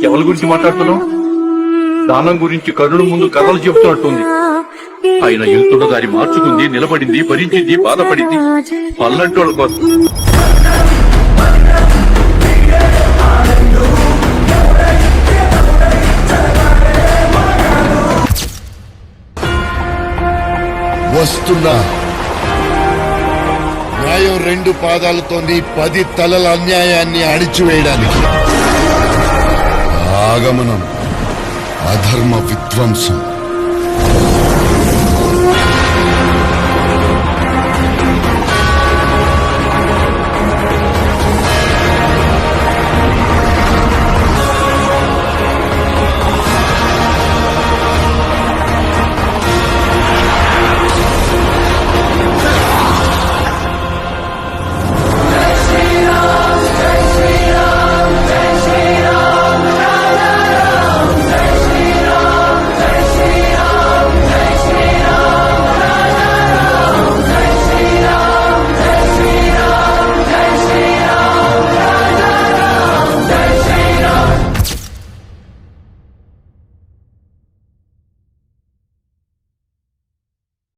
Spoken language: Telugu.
ఎవరి గురించి మాట్లాడుతున్నావు? దానం గురించి కరుణ ముందు కథలు చెబుతున్నట్టుంది. ఆయన వెళ్తున్న దారి మార్చుకుంది, నిలబడింది, భరించింది, బాధపడింది పల్లెటూళ్ళ కోసం. వస్తున్నా. న్యాయం 2 పాదాలతోని 10 తలల అన్యాయాన్ని అణిచివేయడానికి. ఆగమనం అధర్మ విధ్వంసం.